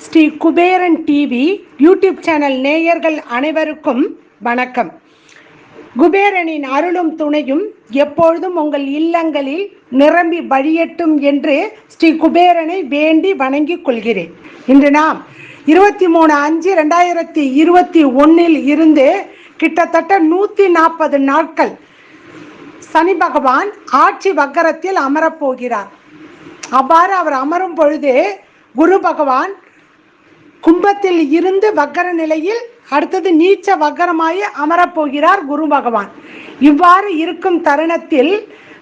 Sri Kuberan TV YouTube channel நேயர்கள் அனைவருக்கும் வணக்கம். குபேரனின் அருளும் துணையும் எப்பொழுதும் உங்கள் இல்லங்களில் நிரம்பி வழியட்டும் என்று ஸ்ரீ குபேரனை வேண்டி வணங்கிக் கொள்கிறேன். இன்று நாம் 23/5/2021 இருந்து கிட்டத்தட்ட 140 நாட்கள் சனி பகவான் ஆட்சி வக்கரத்தில் அமரப்போகிறார். அவ்வாறு அவர் அமரும் பொழுது குரு பகவான் கும்பத்தில் இருந்து வக்கர நிலையில் அடுத்தது நீச்ச வக்கரமாய் அமரப்போகிறார் குரு பகவான். இவ்வாறு இருக்கும் தருணத்தில்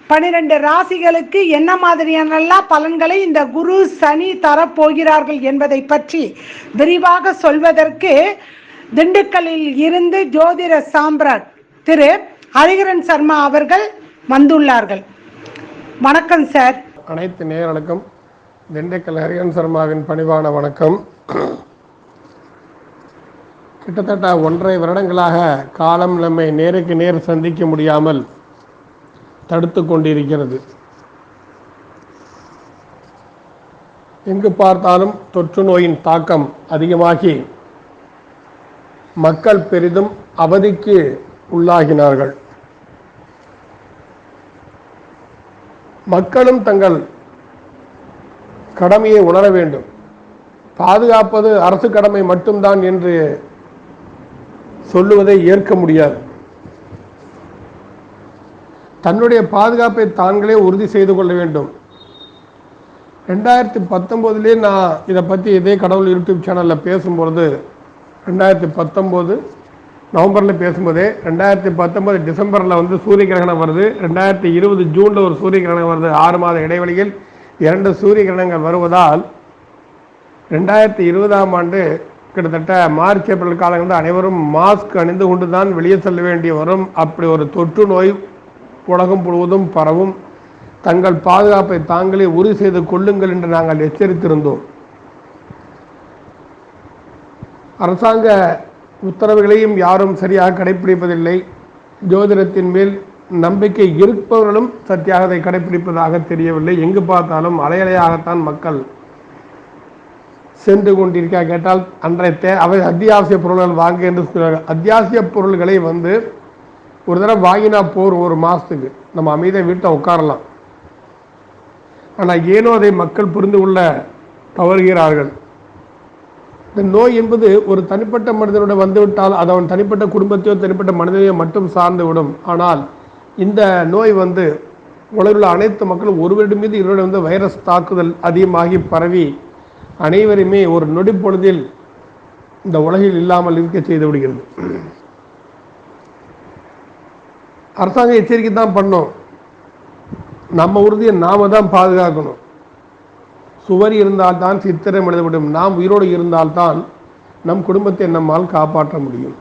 12 ராசிகளுக்கு என்ன மாதிரியான பலன்களை இந்த குரு சனி தரப்போகிறார்கள் என்பதை பற்றி விரிவாக சொல்வதற்கு திண்டுக்கல்லில் இருந்து ஜோதிட சாம்ராட் திரு ஹரிஹரன் சர்மா அவர்கள் வந்துள்ளார்கள். வணக்கம் சார். அனைத்து நேயர்களுக்கும் திண்டுக்கல் ஹரிஹரன் சர்மாவின் பணிவான வணக்கம். கிட்டத்தட்ட 1.5 வருடங்களாக காலம் நம்மை நேருக்கு நேர் சந்திக்க முடியாமல் தடுத்து கொண்டிருக்கிறது. எங்கு பார்த்தாலும் தொற்று நோயின் தாக்கம் அதிகமாகி மக்கள் பெரிதும் அவதிக்கு உள்ளாகினார்கள். மக்களும் தங்கள் கடமையை உணர வேண்டும். பாதுகாப்பது அரசு கடமை மட்டும்தான் என்று சொல்லுவதை ஏற்க முடியாது. தன்னுடைய பாதுகாப்பை தாங்களே உறுதி செய்து கொள்ள வேண்டும். 2019 நான் இதை பற்றி இதே கடவுள் யூடியூப் சேனலில் பேசும்பொழுது 2019 நவம்பரில் பேசும்போதே 2019 டிசம்பரில் சூரிய கிரகணம் வருது, 2020 ஜூனில் ஒரு சூரிய கிரகணம் வருது. 6 மாத இடைவெளியில் 2 சூரிய கிரகணங்கள் வருவதால் 2020ஆம் ஆண்டு கிட்டத்தட்ட மார்ச் ஏப்ரல் காலங்களில் அனைவரும் மாஸ்க் அணிந்து கொண்டு தான் வெளியே செல்ல வேண்டி வரும். அப்படி ஒரு தொற்று நோய் உலகம் முழுவதும் பரவும். தங்கள் பாதுகாப்பை தாங்களே உறுதி செய்து கொள்ளுங்கள் என்று நாங்கள் எச்சரித்திருந்தோம். அரசாங்க உத்தரவுகளையும் யாரும் சரியாக கடைபிடிப்பதில்லை. ஜோதிடத்தின் மேல் நம்பிக்கை இருப்பவர்களும் சரியாக அதை கடைபிடிப்பதாக தெரியவில்லை. எங்கு பார்த்தாலும் அலையலையாகத்தான் மக்கள் சென்று கொண்டிருக்க. கேட்டால் அன்றைய அத்தியாவசிய பொருள்கள் வாங்க என்று சொல்கிறார்கள். அத்தியாவசிய பொருள்களை ஒரு தடவை வாங்கினா போர், ஒரு மாதத்துக்கு நம்ம அமைதியாக வீட்டை உட்காரலாம். ஆனால் ஏனோ அதை மக்கள் புரிந்து கொள்ள தவறுகிறார்கள். இந்த நோய் என்பது ஒரு தனிப்பட்ட மனிதனோட வந்துவிட்டால் அது அவன் தனிப்பட்ட குடும்பத்தையோ தனிப்பட்ட மனிதனையோ மட்டும் சார்ந்து விடும். ஆனால் இந்த நோய் உலகில் உள்ள அனைத்து மக்களும் ஒருவரிடம் மீது இருவரிடம் வைரஸ் தாக்குதல் அதிகமாகி பரவி அனைவருமே ஒரு நொடி பொழுதில் இந்த உலகில் இல்லாமல் இருக்க செய்து விடுகிறது. அரசாங்கம் எச்சரிக்கை தான் பண்ணோம். நம்ம உறுதியை நாம தான் பாதுகாக்கணும். சுவர் இருந்தால்தான் சித்திரம் எழுத முடியும். நாம் உயிரோடு இருந்தால்தான் நம் குடும்பத்தை நம்மால் காப்பாற்ற முடியும்.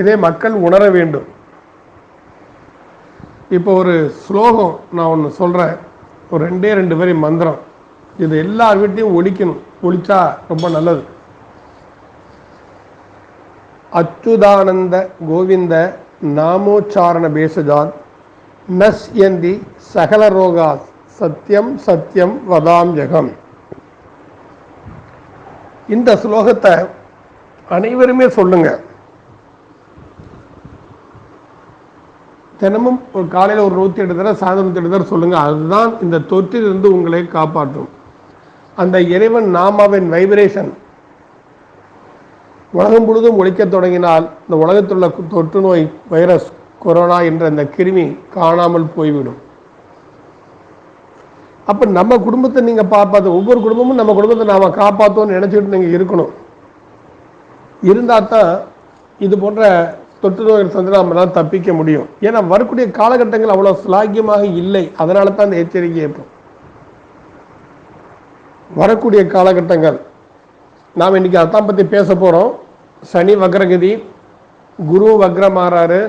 இதை மக்கள் உணர வேண்டும். இப்போ ஒரு ஸ்லோகம் நான் ஒன்று சொல்கிறேன், ஒரு 2 வரி மந்திரம். இது எல்லார் வீட்டையும் ஒழிக்கணும். ஒழிச்சா ரொம்ப நல்லது. அச்சுதானந்த கோவிந்த நாமோச்சாரண பேசஜான் நஸ்யந்தி சகல ரோகா சத்தியம் சத்தியம் வதாம் ஜகம். இந்த ஸ்லோகத்தை அனைவருமே சொல்லுங்க. தினமும் ஒரு காலையில் ஒரு 108 தடவை, சாயந்தரம் 108 தடவை சொல்லுங்க. அதுதான் இந்த தொற்றிலிருந்து உங்களை காப்பாற்றும். அந்த இறைவன் நாமாவின் வைப்ரேஷன் உலகம் முழுவதும் ஒழிக்க தொடங்கினால் இந்த உலகத்தில் உள்ள தொற்று நோய் வைரஸ் கொரோனா என்ற இந்த கிருமி காணாமல் போய்விடும். அப்போ நம்ம குடும்பத்தை நீங்கள் காப்பாற்ற, ஒவ்வொரு குடும்பமும் நம்ம குடும்பத்தை நாம் காப்பாற்றோன்னு நினச்சிக்கிட்டு நீங்கள் இருக்கணும். இருந்தால் தான் இது போன்ற தொற்று நோய்கள் வந்து நம்மளால் தப்பிக்க முடியும். ஏன்னா வரக்கூடிய காலகட்டங்கள் அவ்வளோ சுலாகியமாக இல்லை. அதனால தான் இந்த எச்சரிக்கை ஏற்படும். வரக்கூடிய காலகட்டங்கள் நாம் இன்றைக்கி அதான் பற்றி பேச போகிறோம். சனி வக்ரகதி, குரு வக்ரமாறாரு.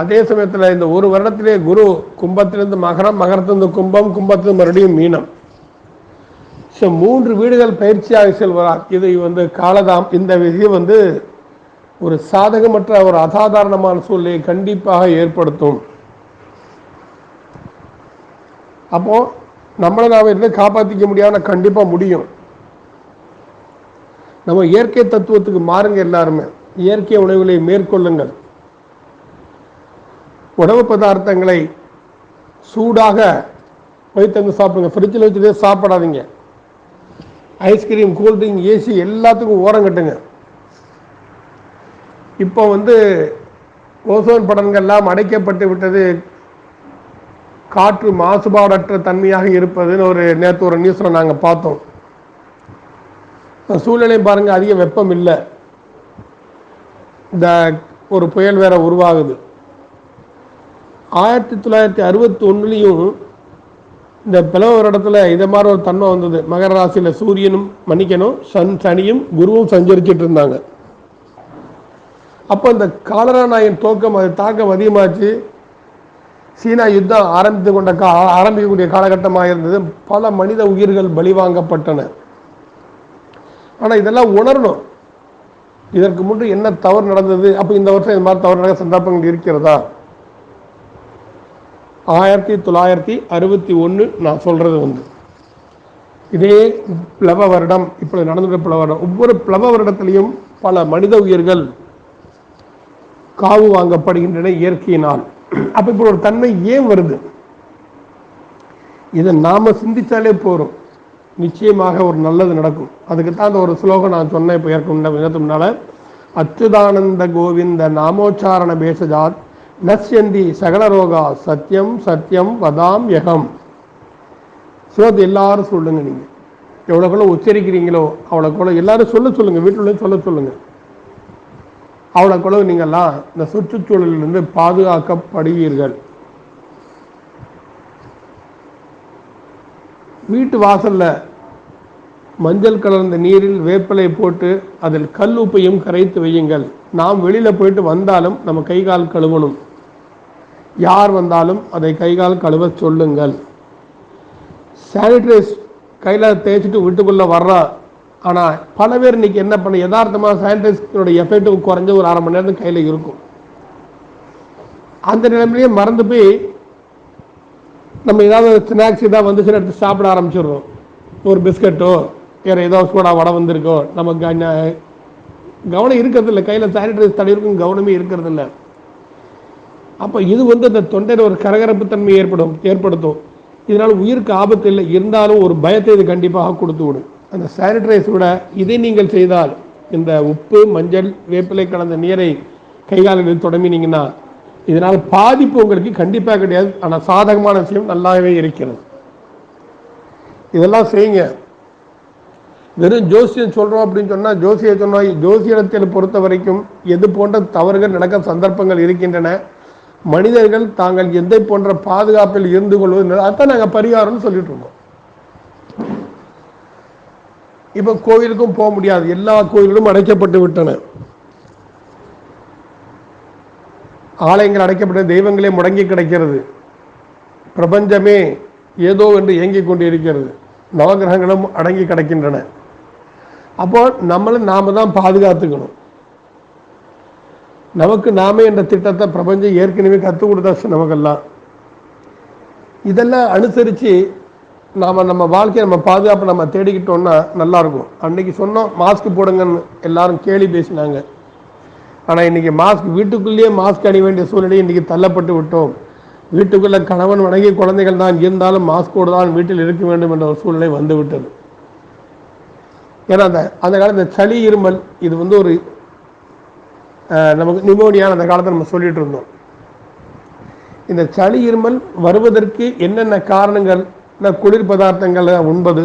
அதே சமயத்தில் இந்த ஒரு வருடத்திலே குரு கும்பத்திலிருந்து மகரம், மகரத்திலிருந்து கும்பம், கும்பத்திலிருந்து மறுபடியும் மீனம். ஸோ 3 வீடுகள் பயிற்சியாக செல்வதால் இது காலதாம். இந்த விஷயம் ஒரு சாதகமற்ற ஒரு அசாதாரணமான சூழ்நிலையை கண்டிப்பாக ஏற்படுத்தும். அப்போது நம்மளை நாம் இருந்து காப்பாற்றிக்க முடியாத கண்டிப்பாக முடியும். நம்ம இயற்கை தத்துவத்துக்கு மாறுங்க. எல்லாருமே இயற்கை உணவுகளை மேற்கொள்ளுங்கள். உணவு பதார்த்தங்களை சூடாக வைத்து சாப்பிடுங்க. ஃப்ரிட்ஜில் வச்சுட்டே சாப்பிடாதீங்க. ஐஸ்கிரீம், கூல்ட்ரிங்க், ஏசி எல்லாத்துக்கும் ஓரம் கட்டுங்க. இப்போ ஓசோன் படங்கள்லாம் அடைக்கப்பட்டு விட்டது. காற்று மாசுபாடற்ற தன்மையாக இருப்பதுன்னு நேற்று ஒரு நியூஸில் நாங்கள் பார்த்தோம். சூழ்நிலை பாருங்க, அதிக வெப்பம் இல்லை. இந்த ஒரு புயல் வேற உருவாகுது. 1961 இந்த பிளவ வருடத்தில் இதை மாதிரி ஒரு தன்மை வந்தது. மகர ராசியில் சூரியனும் சனியும் குருவும் சஞ்சரிச்சுட்டு இருந்தாங்க. அப்போ இந்த காலரா நாயின் தாக்கம் அதிகமாச்சு. சீனா யுத்தம் ஆரம்பிக்கக்கூடிய காலகட்டமாக இருந்தது. பல மனித உயிர்கள் பலிவாங்கப்பட்டன. ஆனால் இதெல்லாம் உணரணும். இதற்கு முன்பு என்ன தவறு நடந்தது, அப்போ இந்த வருஷம் இது மாதிரி தவறு நடக்க சந்தர்ப்பங்கள் இருக்கிறதா? 1961 நான் சொல்றது இதே பிளவ வருடம், இப்பொழுது நடந்துள்ள பிளவ வருடம். ஒவ்வொரு பிளவ வருடத்திலையும் பல மனித உயிர்கள் காவு வாங்கப்படுகின்றன இயற்கையினால். அப்போ இப்போ ஒரு தன்மை ஏன் வருது? இதை நாம சிந்திச்சாலே போறோம், நிச்சயமாக ஒரு நல்லது நடக்கும். அதுக்கு தான் அந்த ஒரு ஸ்லோகம் நான் சொன்னேன். இப்போ முன்னால அச்சுதானந்த கோவிந்த நாமோச்சாரண பேசஜாத் நஸ்யந்தி சகலரோகா சத்தியம் சத்தியம் வதாம் யகம். ஸ்லோகத்தை எல்லாரும் சொல்லுங்க. நீங்க எவ்வளோக்குள்ள உச்சரிக்கிறீங்களோ அவ்வளோக்குள்ள எல்லாரும் சொல்லுங்க. வீட்டுல சொல்லுங்க. அவ்வளோக்குள்ள நீங்கள்லாம் இந்த சுற்றுச்சூழலிலிருந்து பாதுகாக்கப்படுவீர்கள். வீட்டு வாசல்ல மஞ்சள் கலர்ந்த நீரில் வேப்பிலை போட்டு அதில் கல் உப்பையும் கரைத்து வையுங்கள். நாம் வெளியில போயிட்டு வந்தாலும் நம்ம கை கால் கழுவணும். யார் வந்தாலும் அதை கை கால் கழுவ சொல்லுங்கள். சானிடைஸ் கையில் தேய்ச்சிட்டு வீட்டுக்குள்ள வர்றா. ஆனால் பல பேர் இன்னைக்கு என்ன பண்ண, யதார்த்தமாக சானிடைஸோட எஃபெக்ட் குறைஞ்ச ஒரு 1/2 மணி நேரத்துக்கு கையில் இருக்கும். அந்த நிலைமையிலேயே மறந்து போய் நம்ம ஏதாவது ஸ்நாக்ஸ் ஏதாவது வந்துச்சுன்னு எடுத்து சாப்பிட ஆரம்பிச்சிடுறோம். ஒரு பிஸ்கட்டோ வேறு ஏதோ சூடா வடை வந்திருக்கோ, நமக்கு கவனம் இருக்கிறது இல்லை. கையில் சானிடைஸ் தடவிருக்கும் கவனமே இருக்கிறது இல்லை. அப்போ இது அந்த தொண்டையில் ஒரு கரகரப்பு தன்மை ஏற்படுத்தும். இதனால் உயிருக்கு ஆபத்து இல்லை, இருந்தாலும் ஒரு பயத்தை இது கண்டிப்பாக கொடுத்து விடும். அந்த சானிடைஸோட இதை நீங்கள் செய்தால், இந்த உப்பு மஞ்சள் வேப்பிலை கலந்த நீரை கைகாலில் தொடங்கினீங்கன்னா இதனால் பாதிப்பு உங்களுக்கு கண்டிப்பாக கிடையாது. ஆனால் சாதகமான விஷயம் நல்லாவே இருக்கிறது. இதெல்லாம் செய்யுங்க. வெறும் ஜோசியம் சொல்றோம் அப்படின்னு சொன்னா ஜோசியத்தில் பொறுத்த வரைக்கும் எது போன்ற தவறுகள் நடக்க சந்தர்ப்பங்கள் இருக்கின்றன. மனிதர்கள் தாங்கள் எதை போன்ற பாதுகாப்பில் இருந்து கொள்வது, அதான் நாங்கள் பரிகாரம்னு சொல்லிட்டு இருக்கோம். இப்ப கோவிலுக்கும் போக முடியாது, எல்லா கோயில்களும் அடைக்கப்பட்டு விட்டன. ஆலயங்கள் அடைக்கப்பட்ட, தெய்வங்களே முடங்கி கிடைக்கிறது. பிரபஞ்சமே ஏதோ என்று இயங்கிக் கொண்டிருக்கிறது. நவகிரகங்களும் அடங்கி கிடக்கின்றன. அப்போ நாம தான் பாதுகாத்துக்கணும். நமக்கு நாமே என்ற திட்டத்தை பிரபஞ்சம் ஏற்கனவே கற்றுக் கொடுத்தாச்சு நமக்கெல்லாம். இதெல்லாம் அனுசரித்து நம்ம வாழ்க்கையை நம்ம பாதுகாப்பை நம்ம தேடிக்கிட்டோம்னா நல்லா இருக்கும். அன்னைக்கு சொன்னோம் மாஸ்க் போடுங்கன்னு, எல்லாரும் கேலி பேசினாங்க. ஆனால் இன்னைக்கு வீட்டுக்குள்ளேயே மாஸ்க் அணிய வேண்டிய சூழ்நிலை இன்னைக்கு தள்ளப்பட்டு விட்டோம். வீட்டுக்குள்ள கணவன் வணங்கி குழந்தைகள் தான் இருந்தாலும் மாஸ்கோடு தான் வீட்டில் இருக்க வேண்டும் என்ற ஒரு சூழ்நிலை வந்து விட்டது. ஏன்னா அந்த காலத்தில் சளி இருமல் இது ஒரு நமக்கு நிமோனியா அந்த காலத்தில் நம்ம சொல்லிட்டு இருந்தோம். இந்த சளி இருமல் வருவதற்கு என்னென்ன காரணங்கள்? குளிர் பதார்த்தங்கள் உண்பது,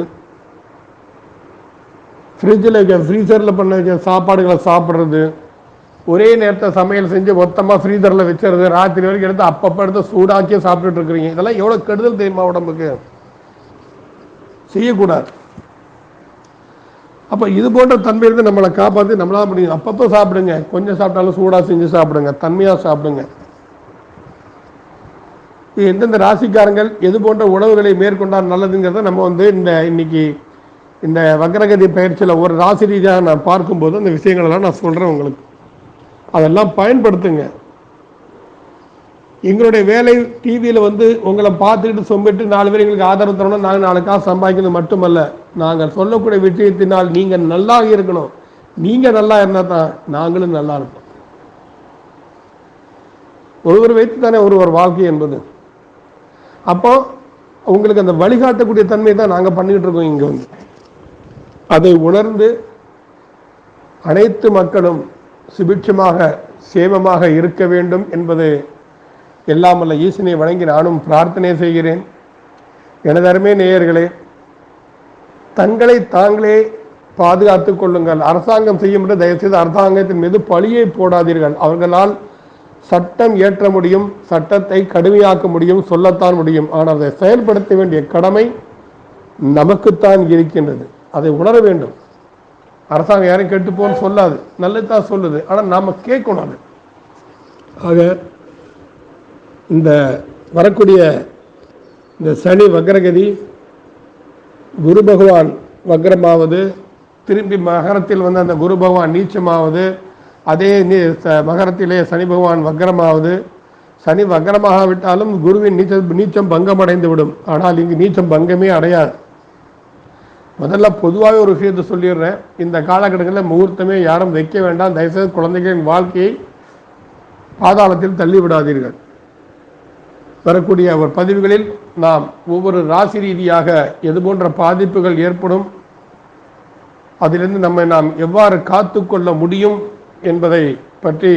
ஃப்ரீசரில் பண்ண வச்ச சாப்பாடுகளை சாப்பிட்றது, ஒரே நேரத்தை சமையல் செஞ்சு மொத்தமாக ஃப்ரீசரில் வச்சுறது, ராத்திரி வரைக்கும் எடுத்து அப்பப்போ எடுத்து சூடாக்கியே சாப்பிட்டுட்டு இருக்கிறீங்க. இதெல்லாம் எவ்வளோ கெடுதல் தெரியுமா உடம்புக்கு? செய்யக்கூடாது. அப்போ இது போன்ற தன்மையிலிருந்து நம்மளை காப்பாற்றி நம்மளால முடியும். அப்பப்போ சாப்பிடுங்க, கொஞ்சம் சாப்பிட்டாலும் சூடாக செஞ்சு சாப்பிடுங்க, தன்மையாக சாப்பிடுங்க. எந்தெந்த ராசிக்காரங்கள் எது போன்ற உணவுகளை மேற்கொண்டால் நல்லதுங்கிறத நம்ம இன்னைக்கு இந்த வக்ரகதி பயிற்சியில் ஒரு ராசி ரீதியாக நான் பார்க்கும்போது அந்த விஷயங்களெல்லாம் நான் சொல்கிறேன் உங்களுக்கு. அதெல்லாம் பயன்படுத்துங்க. எங்களுடைய வேலை டிவியில் வந்து உங்களை பார்த்துக்கிட்டு சொம்பிட்டு 4 பேர் எங்களுக்கு ஆதரவு தரணும், நாங்கள் 4 காசு சம்பாதிக்கணும் மட்டுமல்ல, நாங்கள் சொல்லக்கூடிய விஷயத்தினால் நீங்கள் நல்லா இருக்கணும். நீங்கள் நல்லா இருந்தால் தான் நாங்களும் நல்லா இருப்போம். ஒருவர் வைத்து தானே ஒரு வாழ்க்கை என்பது. அப்போ உங்களுக்கு அந்த வழிகாட்டக்கூடிய தன்மை தான் நாங்கள் பண்ணிக்கிட்டு இருக்கோம். இங்கே வந்து அதை உணர்ந்து அனைத்து மக்களும் சுபிட்சமாக சேமமாக இருக்க வேண்டும் என்பது எல்லாம் வல்ல ஈசனை வணங்கி நானும் பிரார்த்தனை செய்கிறேன். எனது அருமை நேயர்களே, தங்களை தாங்களே பாதுகாத்துக் கொள்ளுங்கள். அரசாங்கம் செய்யும் என்று தயவுசெய்து அரசாங்கத்தின் மீது பழியை போடாதீர்கள். அவர்களால் சட்டம் இயற்ற முடியும், சட்டத்தை கடுமையாக்க முடியும், சொல்லத்தான் முடியும். ஆனால் அதை செயல்படுத்த வேண்டிய கடமை நமக்குத்தான் இருக்கின்றது. அதை உணர வேண்டும். அரசாங்கம் யாரும் கெட்டு போன்னு சொல்லாது, நல்லதுதான் சொல்லுது. ஆனால் நாம் கேட்கணும். அது ஆக இந்த வரக்கூடிய இந்த சனி வக்ரகதி, குரு பகவான் வக்ரமாவது, திரும்பி மகரத்தில் வந்து அந்த குரு பகவான் நீச்சமாவது, அதே மகரத்திலே சனி பகவான் வக்ரமாவது, சனி வக்ரமாகாவிட்டாலும் குருவின் நீச்சம் பங்கம் அடைந்து விடும். ஆனால் இங்கு நீச்சம் பங்கமே அடையாது. முதல்ல பொதுவாக ஒரு விஷயத்தை சொல்லிடுறேன். இந்த காலகட்டங்களில் முகூர்த்தமே யாரும் வைக்க வேண்டாம். தயவுசெய்து குழந்தைகளின் வாழ்க்கையை பாதாளத்தில் தள்ளிவிடாதீர்கள். வரக்கூடிய ஒரு பதிவுகளில் நாம் ஒவ்வொரு ராசி ரீதியாக எது போன்ற பாதிப்புகள் ஏற்படும், அதிலிருந்து நம்மை நாம் எவ்வாறு காத்து கொள்ள முடியும் என்பதை பற்றி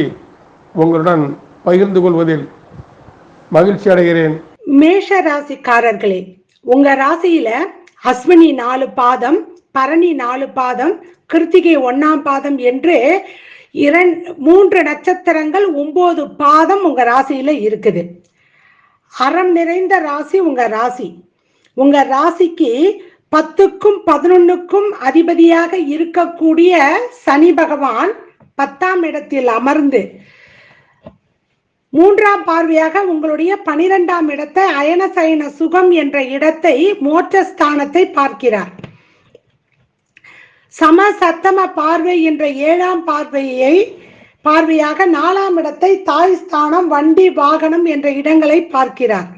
உங்களுடன் பகிர்ந்து கொள்வதில் மகிழ்ச்சி அடைகிறேன். மேஷ ராசிக்காரர்களே, உங்க ராசியில அஸ்வினி 4 பாதம், பரணி 4 பாதம், கிருத்திகை 1ஆம் பாதம் என்று 3 நட்சத்திரங்கள் 9 பாதம் உங்க ராசியில இருக்குது. அறம் நிறைந்த ராசி உங்க ராசி. உங்க ராசிக்கு 10க்கும் 11க்கும் அதிபதியாக இருக்கக்கூடிய சனி பகவான் 10ஆம் இடத்தில் அமர்ந்து 3ஆம் பார்வையாக உங்களுடைய 12ஆம் இடத்தை அயன சயன சுகம் என்ற இடத்தை மோட்சஸ்தானத்தை பார்க்கிறார். சம சத்தம பார்வை என்ற 7ஆம் பார்வையாக 4ஆம் இடத்தை தாய் ஸ்தானம், வண்டி, வாகனம் என்ற இடங்களை பார்க்கிறார்.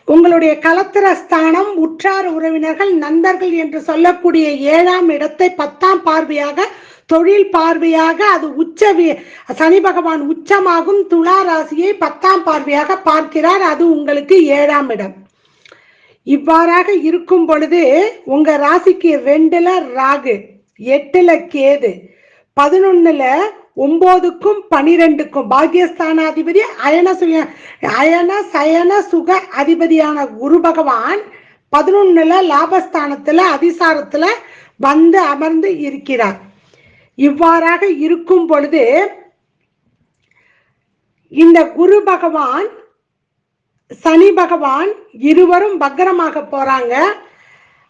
உங்களுடைய கலத்திர ஸ்தானம், உற்றார் உறவினர்கள், நண்பர்கள் என்று சொல்லக்கூடிய 7ஆம் இடத்தை 10ஆம் பார்வையாக, தொழில் பார்வையாக, அது சனி பகவான் உச்சமாகும் துலா ராசியை 10ஆம் பார்வையாக பார்க்கிறார். அது உங்களுக்கு 7ஆம் இடம். இவ்வாறாக இருக்கும் பொழுது உங்க ராசிக்கு 2ல ராகு, 8ல கேது, 11ல 9க்கும் 12க்கும் பாக்கியஸ்தானாதிபதி அயன சயன சுக அதிபதியான குரு பகவான் 11ல லாபஸ்தானத்துல அதிசாரத்துல வந்து அமர்ந்து இருக்கிறார். இவ்வாறாக இருக்கும் பொழுது இந்த குரு பகவான் சனி பகவான் இருவரும் வக்ரமாக போறாங்க.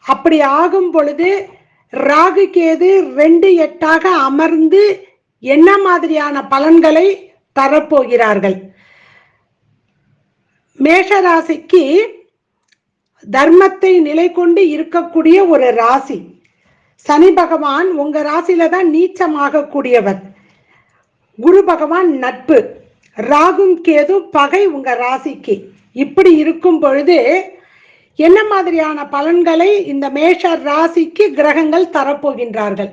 அப்படி ஆகும் பொழுது ராகு கேது 2-8ஆக அமர்ந்து என்ன மாதிரியான பலன்களை தரப்போகிறார்கள்? மேஷராசிக்கு தர்மத்தை நிலை கொண்டு இருக்கக்கூடிய ஒரு ராசி. சனி பகவான் உங்க ராசியில தான் நீச்சமாக கூடியவர். குரு பகவான் நட்பு, ராகும் கேது பகை உங்க ராசிக்கு. இப்படி இருக்கும் பொழுது என்ன மாதிரியான பலன்களை இந்த மேஷ ராசிக்கு கிரகங்கள் தரப்போகின்றார்கள்?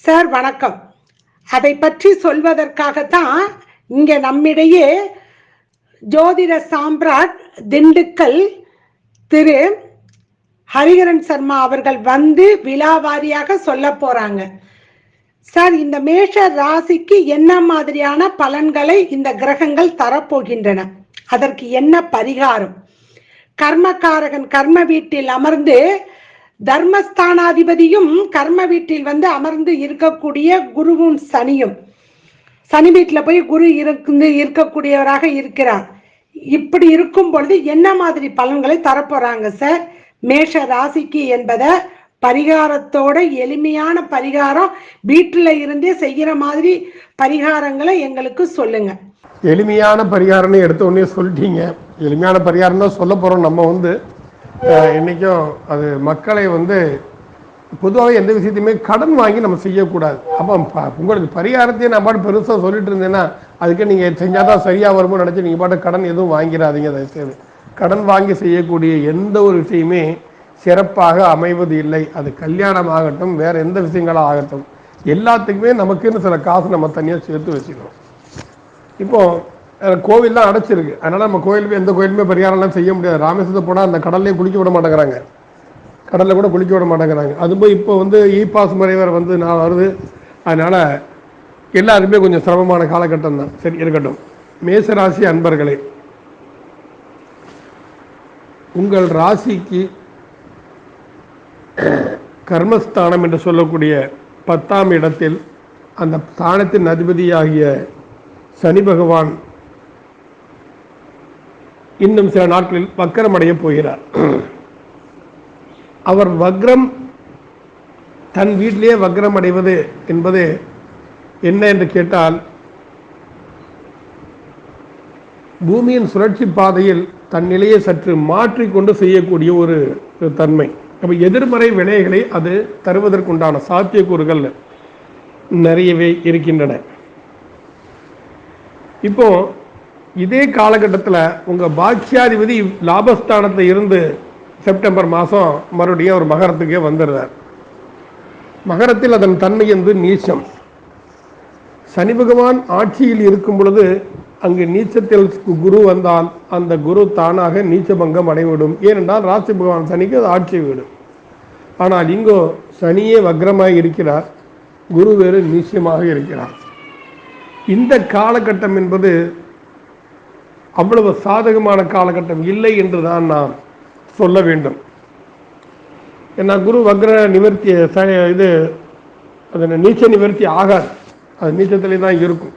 சார் வணக்கம். அதை பற்றி சொல்வதற்காகத்தான் இங்க நம்மிடையே ஜோதிட சாம்ராட் திண்டுக்கல் திரு ஹரிஹரன் சர்மா அவர்கள் வந்து விழாவாரியாக சொல்ல போறாங்க. சார், இந்த மேஷ ராசிக்கு என்ன மாதிரியான பலன்களை இந்த கிரகங்கள் தரப்போகின்றன? அதற்கு என்ன பரிகாரம்? கர்மகாரகன் கர்ம வீட்டில் அமர்ந்து, தர்மஸ்தானாதிபதியும் கர்ம வீட்டில் வந்து அமர்ந்து இருக்கக்கூடிய குருவும் சனியும், சனி வீட்டுல போய் குரு இருக்கக்கூடியவராக இருக்கிறார். இப்படி இருக்கும் பொழுது என்ன மாதிரி பலன்களை தரப்போறாங்க சார் மேஷ ராசிக்கு என்பதை பரிகாரத்தோட, எளிமையான பரிகாரம், வீட்டுல இருந்தே செய்யற மாதிரி பரிகாரங்களை எங்களுக்கு சொல்லுங்க. எளிமையான பரிகாரம்னு எடுத்த உடனே சொல்லிட்டீங்க. எளிமையான பரிகாரம் தான் சொல்ல போறோம். நம்ம வந்து இன்னைக்கும் அது மக்களை வந்து பொதுவாக எந்த விஷயத்தையுமே கடன் வாங்கி நம்ம செய்யக்கூடாது. அப்போ உங்களுக்கு பரிகாரத்தையே நான் பாட்டு பெருசாக சொல்லிட்டு இருந்தேன்னா அதுக்கு நீங்கள் செஞ்சால் தான் சரியாக வருமோ நினச்சி நீங்கள் பாட்டு கடன் எதுவும் வாங்கிடாதீங்க. தயவுசெய்து கடன் வாங்கி செய்யக்கூடிய எந்த ஒரு விஷயமே சிறப்பாக அமைவது இல்லை. அது கல்யாணம் ஆகட்டும், வேறு எந்த விஷயங்களாக ஆகட்டும், எல்லாத்துக்குமே நமக்குன்னு சில காசு நம்ம தனியாக சேர்த்து வச்சுக்கணும். இப்போது கோவில்லாம் அடைச்சிருக்கு, அதனால் நம்ம கோயிலுமே எந்த கோயிலுமே பரிகாரம்லாம் செய்ய முடியாது. ராமேஸ்வரத்தை போனால் அந்த கடல்லே குளிக்க விட மாட்டேங்கிறாங்க, கடலில் கூட குளிக்க விட மாட்டேங்கிறாங்க. அதுபோய் இப்போ இ பாஸ் முறை வேறு நான் வருது, அதனால் எல்லாருமே கொஞ்சம் சிரமமான காலகட்டம் தான். சரி இருக்கட்டும். மேசராசி அன்பர்களே, உங்கள் ராசிக்கு கர்மஸ்தானம் என்று சொல்லக்கூடிய 10ஆம் இடத்தில் அந்த ஸ்தானத்தின் அதிபதியாகிய சனி பகவான் இன்னும் சில நாட்களில் வக்கரமடைய போகிறார். அவர் வக்ரம், தன் வீட்டிலேயே வக்ரம் அடைவது என்பது என்ன என்று கேட்டால், பூமியின் சுழற்சி பாதையில் தன் நிலையை சற்று மாற்றிக்கொண்டு செய்யக்கூடிய ஒரு தன்மை. அப்போ எதிர்மறை வினைகளை அது தருவதற்குண்டான சாத்தியக்கூறுகள் நிறையவே இருக்கின்றன. இப்போ இதே காலகட்டத்தில் உங்கள் பாக்கியாதிபதி லாபஸ்தானத்தில் இருந்து செப்டம்பர் மாதம் மறுபடியும் ஒரு மகரத்துக்கே வந்துடுறார். மகரத்தில் அதன் தன்மை நீச்சம். சனி பகவான் ஆட்சியில் இருக்கும் பொழுது அங்கு நீச்சத்தில் குரு வந்தால் அந்த குரு தானாக நீச்சபங்கம் அடைவிடும். ஏனென்றால் ராசி பகவான் சனிக்கு அது ஆட்சி வீடு. ஆனால் இங்கோ சனியே வக்ரமாக இருக்கிறார், குரு வேறு நீச்சமாக இருக்கிறார். இந்த காலகட்டம் என்பது அவ்வளவு சாதகமான காலகட்டம் இல்லை என்று தான் நாம் சொல்ல வேண்டும். ஏன்னா குரு வக்ர நிவர்த்தி இது அது நீச்ச நிவர்த்தி ஆகாது, அது நீச்சத்திலே தான் இருக்கும்.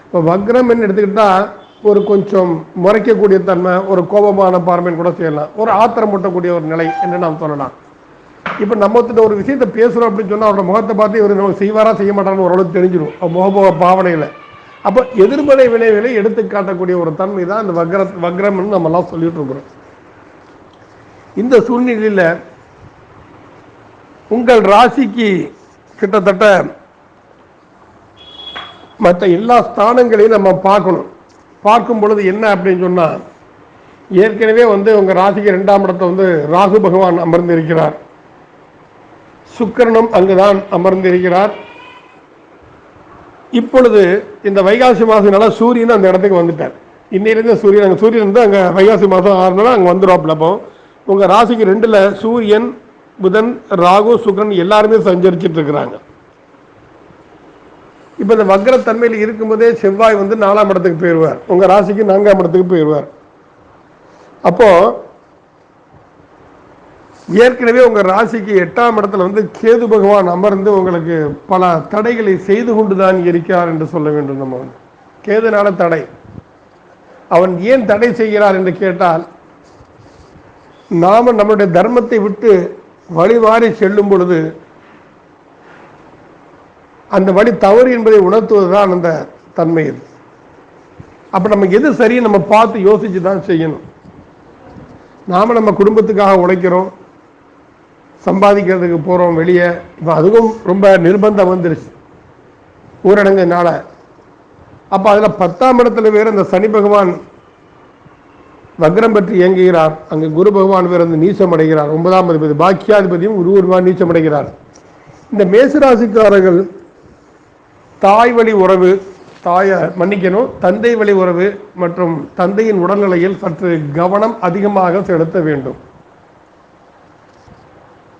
இப்போ வக்ரம் என்ன எடுத்துக்கிட்டால் ஒரு கொஞ்சம் முறைக்கக்கூடிய தன்மை, ஒரு கோபமான பார்வைன்னு கூட செய்யலாம், ஒரு ஆத்திரம் மூட்டக்கூடிய ஒரு நிலை என்று நாம் சொல்லலாம். இப்போ நம்ம ஒரு விஷயத்தை பேசுகிறோம் அப்படின்னு சொன்னால் அவரோட முகத்தை பார்த்து இவர் நம்ம செய்வாரா செய்ய மாட்டான்னு ஓரளவுக்கு தெரிஞ்சிடும் முகபோக பாவனையில். அப்போ எதிர்மறை விளைவுகளை எடுத்து காட்டக்கூடிய ஒரு தன்மை தான் இந்த வக்ரம்னு நம்மலாம் சொல்லிட்டு இருக்கிறோம். இந்த சூழ்நிலையில் உங்கள் ராசிக்கு கிட்டத்தட்ட மற்ற எல்லா ஸ்தானங்களையும் நம்ம பார்க்கணும். பார்க்கும் பொழுது என்ன அப்படின்னு சொன்னால், ஏற்கனவே உங்கள் ராசிக்கு 2ஆம் இடத்தை ராகு பகவான் அமர்ந்திருக்கிறார், சுக்கிரனும் அங்குதான் அமர்ந்திருக்கிறார். இப்பொழுது இந்த வைகாசி மாதம்னால சூரியன் அந்த இடத்துக்கு வந்துட்டார். இன்னிலிருந்து சூரியன் அங்கே வைகாசி மாதம் ஆறுனால அங்கே வந்துடும். அப்போ உங்கள் ராசிக்கு 2ல் சூரியன், புதன், ராகு, சுக்கிரன் எல்லாருமே சஞ்சரிச்சுட்டு இருக்கிறாங்க. இப்போ இந்த வக்ரத்தன்மையில் இருக்கும்போதே செவ்வாய் 4ஆம் இடத்துக்கு போயிடுவார், உங்கள் ராசிக்கு 4ஆம் இடத்துக்கு போயிடுவார். அப்போ ஏற்கனவே உங்கள் ராசிக்கு 8ஆம் இடத்துல கேது பகவான் அமர்ந்து உங்களுக்கு பல தடைகளை செய்து கொண்டுதான் இருக்கிறார் என்று சொல்ல வேண்டும். நம்ம கேதுனால தடை. அவன் ஏன் தடை செய்கிறார் என்று கேட்டால், நாம நம்முடைய தர்மத்தை விட்டு வழிமாறி செல்லும் பொழுது அந்த வழி தவறு என்பதை உணர்த்துவதுதான் அந்த தன்மை. அப்ப நம்ம எது சரி நம்ம பார்த்து யோசிச்சு தான் செய்யணும். நாம நம்ம குடும்பத்துக்காக உழைக்கிறோம், சம்பாதிக்கிறதுக்கு போகிறோம் வெளியே. இப்போ அதுவும் ரொம்ப நிர்பந்தம் வந்துருச்சு ஊரடங்குனால. அப்போ அதில் 10ஆம் இடத்துல வேறு இந்த சனி பகவான் வக்ரம் பற்றி இயங்குகிறார், அங்கே குரு பகவான் வேறு நீச்சம் அடைகிறார். 9ஆம் அதிபதி பாக்கியாதிபதியும் குரு நீச்சம் அடைகிறார். இந்த மேசராசிக்காரர்கள் தாய் வழி உறவு, தந்தை வழி உறவு மற்றும் தந்தையின் உடல்நிலையில் சற்று கவனம் அதிகமாக செலுத்த வேண்டும்.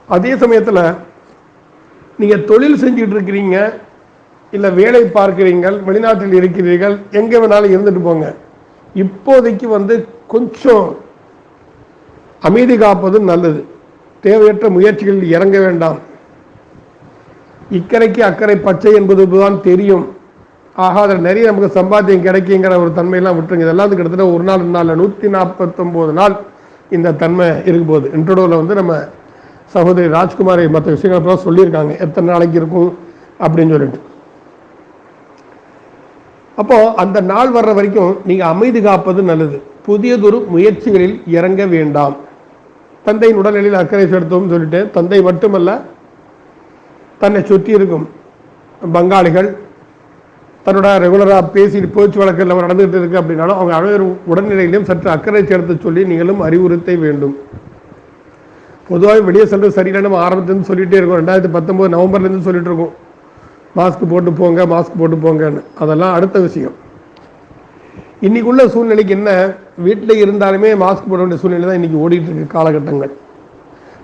அதே சமயத்தில் நீங்கள் தொழில் செஞ்சுட்டு இருக்கிறீங்க, இல்லை வேலை பார்க்கிறீர்கள், வெளிநாட்டில் இருக்கிறீர்கள், எங்கே வேணாலும் இருந்துட்டு போங்க. இப்போதைக்கு கொஞ்சம் அமைதி காப்பது நல்லது. தேவையற்ற முயற்சிகளில் இறங்க வேண்டாம். இக்கரைக்கு அக்கறை பச்சை என்பது தான் தெரியும். ஆக அதில் நிறைய நமக்கு சம்பாத்தியம் கிடைக்குங்கிற ஒரு தன்மையெல்லாம் விட்டுருங்க. இதெல்லாம் கிட்டத்தட்ட ஒரு நாள் 149 நாள் இந்த தன்மை இருக்கும் போது. இன்ட்ரோடோவில் நம்ம சகோதரி ராஜ்குமாரி மற்ற விஷயங்கள் சொல்லியிருக்காங்க எத்தனை நாளைக்கு இருக்கும் அப்படின்னு சொல்லிட்டு. அப்போ அந்த நாள் வர்ற வரைக்கும் நீங்கள் அமைதி காப்பது நல்லது. புதியதொரு முயற்சிகளில் இறங்க வேண்டாம். தந்தையின் உடல்நிலையில் அக்கறை செலுத்தும் சொல்லிட்டு, தந்தை மட்டுமல்ல தன்னை சுற்றி இருக்கும் பங்காளிகள் தன்னோட ரெகுலராக பேசி பேச்சு வழக்கில் நம்ம நடந்துகிட்டு இருக்கு அப்படின்னாலும் அவங்க அனைவரும் உடல்நிலையிலும் சற்று அக்கறை சேர்த்து சொல்லி நீங்களும் அறிவுறுத்த வேண்டும். பொதுவாக வெளியே செல்வது சரியில்லை, நம்ம ஆரம்பத்துலேருந்து சொல்லிகிட்டே இருக்கோம். 2019 நவம்பர்லேருந்து சொல்லிட்டு இருக்கோம், மாஸ்க் போட்டு போங்க, மாஸ்க் போட்டு போங்கன்னு. அதெல்லாம் அடுத்த விஷயம். இன்னைக்குள்ள சூழ்நிலைக்கு என்ன, வீட்டில் இருந்தாலுமே மாஸ்க் போட வேண்டிய சூழ்நிலை தான் இன்னைக்கு ஓடிட்டு இருக்கு காலகட்டங்கள்.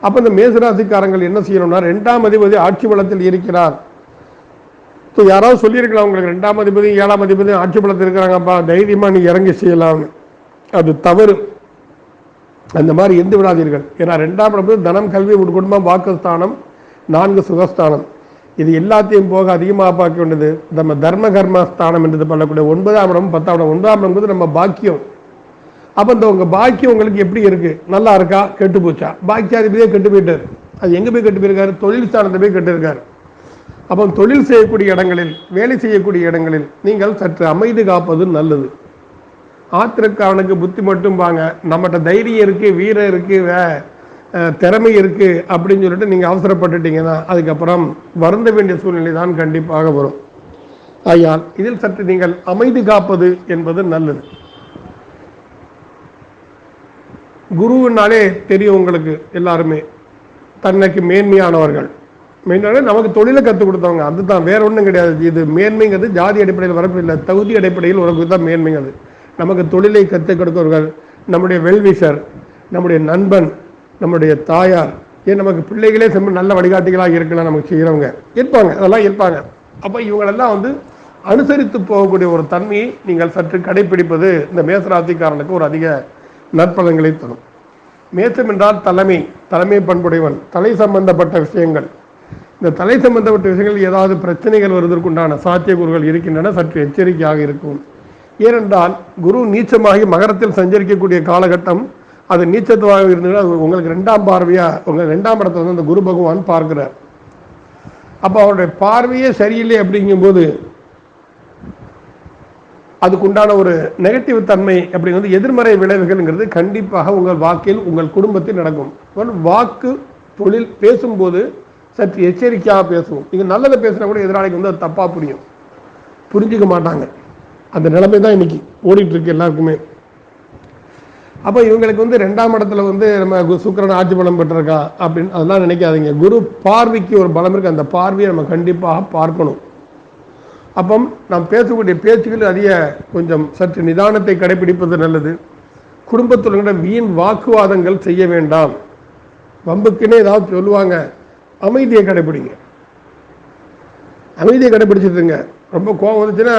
அப்போ இந்த மேசராசிக்காரங்கள் என்ன செய்யணும்னா, 2ஆம் அதிபதி ஆட்சி பலத்தில் இருக்கிறார். யாராவது சொல்லியிருக்கலாம் உங்களுக்கு 2ஆம் அதிபதி 7ஆம் அதிபதி ஆட்சி பலத்தில் இருக்கிறாங்கப்பா, தைரியமா நீ இறங்கி செய்யலாம்னு. அது தவறு. அந்த மாதிரி எந்த விடாதீர்கள். ஏன்னா 2ஆம் இடம் தனம், கல்வி, குடும்பம், வாக்குஸ்தானம், 4 சுகஸ்தானம். இது எல்லாத்தையும் போக அதிகமாக பார்க்க வேண்டியது நம்ம தர்ம கர்மஸ்தானம் என்று பண்ணக்கூடிய 9ஆம் இடம் 10ஆம் இடம். 9ஆம் இடம் நம்ம பாக்கியம். அப்போ இந்த உங்க பாக்கியம் உங்களுக்கு எப்படி இருக்கு, நல்லா இருக்கா, கெட்டு போச்சா? பாக்கியாதிபதியே கெட்டு போயிட்டார். அது எங்க போய் கெட்டு போயிருக்காரு? தொழில் ஸ்தானத்தை போய் கெட்டு இருக்காரு. அப்போ தொழில் செய்யக்கூடிய இடங்களில், வேலை செய்யக்கூடிய இடங்களில் நீங்கள் சற்று அமைதி காப்பது நல்லது. ஆத்திரக்காரனுக்கு புத்தி மட்டும் வாங்க, நம்மகிட்ட தைரியம் இருக்கு, வீரம் இருக்கு, திறமை இருக்கு அப்படின்னு சொல்லிட்டு நீங்க அவசரப்பட்டுட்டீங்கன்னா அதுக்கப்புறம் வருந்த வேண்டிய சூழ்நிலை தான் கண்டிப்பாக வரும். ஆகையால் இதில் சற்று நீங்கள் அமைதி காப்பது என்பது நல்லது. குருவினாலே தெரியும் உங்களுக்கு எல்லாருமே, தன்னைக்கு மேன்மையானவர்கள். மெயினான நமக்கு தொழிலை கற்றுக் கொடுத்தவங்க, அதுதான், வேற ஒன்றும் கிடையாது. இது மேன்மைங்கிறது ஜாதி அடிப்படையில் வரப்பில்லை, தகுதி அடிப்படையில் வரக்கூடிய தான் மேன்மைங்கிறது. நமக்கு தொழிலை கற்றுக் கொடுத்தவர்கள், நம்முடைய வெல்விஷர், நம்முடைய நண்பன், நம்முடைய தாயார், ஏன் நமக்கு பிள்ளைகளே நல்ல வழிகாட்டிகளாக இருக்கலாம், நமக்கு செய்கிறவங்க இருப்பாங்க, அதெல்லாம் இருப்பாங்க. அப்போ இவங்களெல்லாம் அனுசரித்து போகக்கூடிய ஒரு தன்மையை நீங்கள் சற்று கடைபிடிப்பது இந்த மேசராசிக்காரனுக்கு ஒரு அதிக நற்பலன்களை தரும். மேசம் என்றால் தலைமை பண்புடையவன். தலை சம்பந்தப்பட்ட விஷயங்கள், இந்த தலை சம்பந்தப்பட்ட விஷயங்கள் ஏதாவது பிரச்சனைகள் வருவதற்குண்டான சாத்தியக்கூறுகள் இருக்கின்றன, சற்று எச்சரிக்கையாக இருக்கும். ஏனென்றால் குரு நீச்சமாகி மகரத்தில் சஞ்சரிக்கக்கூடிய காலகட்டம், அது நீச்சத்துவாக இருந்ததுன்னா அது உங்களுக்கு 2ஆம் பார்வையா, உங்கள் 2ஆம் இடத்துல அந்த குரு பகவான் பார்க்கிறார். அப்போ அவருடைய பார்வையே சரியில்லை அப்படிங்கும்போது அதுக்குண்டான ஒரு நெகட்டிவ் தன்மை அப்படிங்கிறது, எதிர்மறை விளைவுகள்ங்கிறது கண்டிப்பாக உங்கள் வாக்கில், உங்கள் குடும்பத்தில் நடக்கும். வாக்கு தொழில் பேசும்போது சற்று எச்சரிக்கையாக பேசுவோம். நீங்கள் நல்லதை பேசினா கூட எதிராளிக்கு அது தப்பாக புரிஞ்சுக்க மாட்டாங்க. அந்த நிலைமை தான் இன்னைக்கு ஓடிட்டு இருக்கு எல்லாருக்குமே. அப்போ இவங்களுக்கு 2ஆம் இடத்துல நம்ம சுக்கிரன் ஆட்சி பலம் பெற்றிருக்கா அப்படின்னு அதெல்லாம் நினைக்காதீங்க. குரு பார்வைக்கு ஒரு பலம் இருக்கு, அந்த பார்வையை நம்ம கண்டிப்பாக பார்க்கணும். அப்போ நாம் பேசக்கூடிய பேச்சுக்கள் அதிக கொஞ்சம் சற்று நிதானத்தை கடைபிடிப்பது நல்லது. குடும்பத்தில் வீண் வாக்குவாதங்கள் செய்ய வேண்டாம். வம்புக்குன்னே ஏதாவது சொல்லுவாங்க, அமைதியை கடைபிடிங்க. அமைதியை கடைபிடிச்சிருங்க. ரொம்ப கோபம் வந்துச்சுன்னா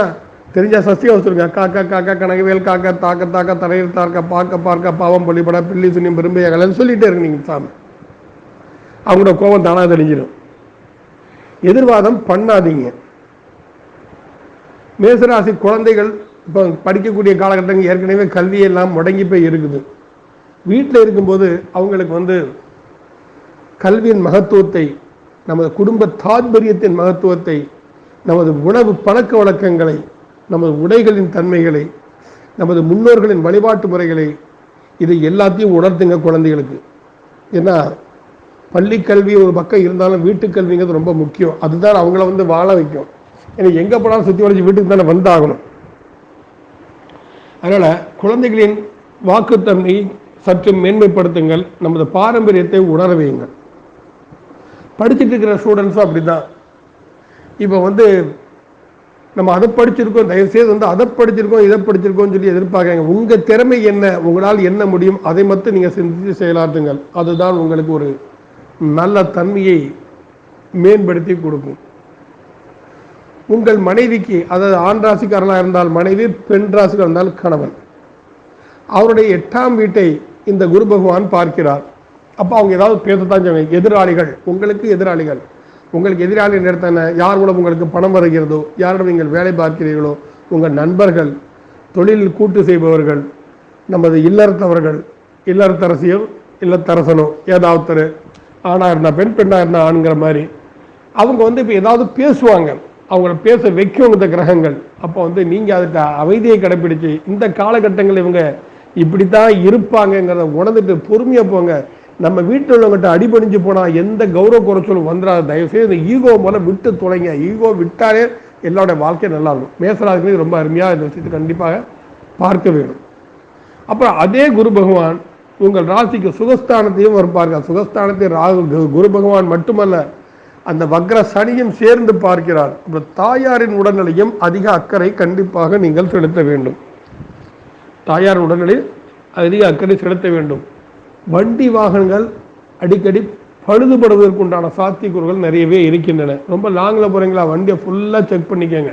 தெரிஞ்சா சஸ்தியாக வச்சுருங்க. காக்கா காக்கா கனகவேல் காக்கா தாக்க தாக்க தரையில் தாக்க பார்க்க பார்க்க பாவம் பள்ளிப்பட பில்லி சுனியம் பெரும்பையாகலன்னு சொல்லிட்டே இருக்கு நீங்கள் சாமி. அவங்களோட கோபம் தானாக தெரிஞ்சிடும். எதிர்வாதம் பண்ணாதீங்க. மேசராசி குழந்தைகள் இப்போ படிக்கக்கூடிய காலகட்டங்கள் ஏற்கனவே கல்வியெல்லாம் முடங்கி போய் இருக்குது. வீட்டில் இருக்கும்போது அவங்களுக்கு கல்வியின் மகத்துவத்தை, நமது குடும்ப தாத்பரியத்தின் மகத்துவத்தை, நமது உணவு பழக்க வழக்கங்களை, நமது உடைகளின் தன்மைகளை, நமது முன்னோர்களின் வழிபாட்டு முறைகளை, இதை எல்லாத்தையும் உணர்த்துங்க குழந்தைகளுக்கு. ஏன்னா பள்ளி கல்வி ஒரு பக்கம் இருந்தாலும் வீட்டு கல்விங்கிறது ரொம்ப முக்கியம். அதுதான் அவங்கள வாழ வைக்கும். ஏன்னா எங்கே போனாலும் சுற்றி வளைச்சி வீட்டுக்கு தானே வந்தாகணும். அதனால் குழந்தைகளின் வாக்குத்தன்மை சற்று மேன்மைப்படுத்துங்கள். நமது பாரம்பரியத்தை உணர வையுங்கள். படிச்சுட்டு இருக்கிற ஸ்டூடெண்ட்ஸும் அப்படி தான். இப்போ நம்ம அதை படிச்சிருக்கோம், தயவுசெய்து அதை படிச்சிருக்கோம் இதை படிச்சிருக்கோம்னு சொல்லி எதிர்பார்க்குறாங்க. உங்கள் திறமை என்ன, உங்களால் என்ன முடியும் அதை மட்டும் நீங்கள் சிந்தித்து செயலாற்றுங்கள். அதுதான் உங்களுக்கு ஒரு நல்ல தன்மையை மேம்படுத்தி கொடுக்கும். உங்கள் மனைவிக்கு, அதாவது ஆண் ராசிக்காரனாக இருந்தால் மனைவி, பெண் ராசிக்காரர் இருந்தால் கணவன், அவருடைய 8ஆம் வீட்டை இந்த குரு பகவான் பார்க்கிறார். அப்போ அவங்க ஏதாவது பேசத்தான் செய்வாங்க. எதிராளிகள், உங்களுக்கு எதிராளிகள், உங்களுக்கு எதிராளி நேரத்தான யார் மூலம் உங்களுக்கு பணம் வருகிறதோ, யாரிடம் நீங்கள் வேலை பார்க்கிறீர்களோ, உங்கள் நண்பர்கள், தொழில் கூட்டு செய்பவர்கள், நமது இல்லறத்தவர்கள், இல்லறத்தரசியோ இல்லத்தரசனோ, ஏதாவது ஆணாக இருந்தால் பெண், பெண்ணாக இருந்தால் ஆணுங்கிற மாதிரி அவங்க இப்போ ஏதாவது பேசுவாங்க. அவங்கள பேச வைக்கும் இந்த கிரகங்கள். அப்போ நீங்கள் அதுக்கு அமைதியை கடைப்பிடிச்சு இந்த காலகட்டங்கள் இவங்க இப்படித்தான் இருப்பாங்கங்கிறத உணர்ந்துட்டு பொறுமையாக போங்க. நம்ம வீட்டில் உள்ளவங்ககிட்ட அடிபணிஞ்சு போனால் எந்த கௌரவ குறைச்சலும் வந்துடாது. தயவுசெய்து இந்த ஈகோ மூலம் விட்டு தொலைங்க. ஈகோ விட்டாலே எல்லாருடைய வாழ்க்கை நல்லா இருக்கும். மேசராசிக்கு ரொம்ப அருமையாக இந்த விஷயத்தை கண்டிப்பாக பார்க்க வேணும். அப்புறம் அதே குரு பகவான் உங்கள் ராசிக்கு சுகஸ்தானத்தையும் பார்க்கிறார். சுகஸ்தானத்தை குரு பகவான் மட்டுமல்ல, அந்த வக்ர சனியும் சேர்ந்து பார்க்கிறார். அப்புறம் தாயாரின் உடல்நிலையும் அதிக அக்கறை கண்டிப்பாக நீங்கள் செலுத்த வேண்டும். தாயார் உடல்நிலையில் அதிக அக்கறை செலுத்த வேண்டும். வண்டி வாகனங்கள் அடிக்கடி பழுதுபடுவதற்கு உண்டான சாத்தியக்கூறுகள் நிறையவே இருக்கின்றன. ரொம்ப லாங்கில் போகிறீங்களா, வண்டியை ஃபுல்லாக செக் பண்ணிக்கோங்க.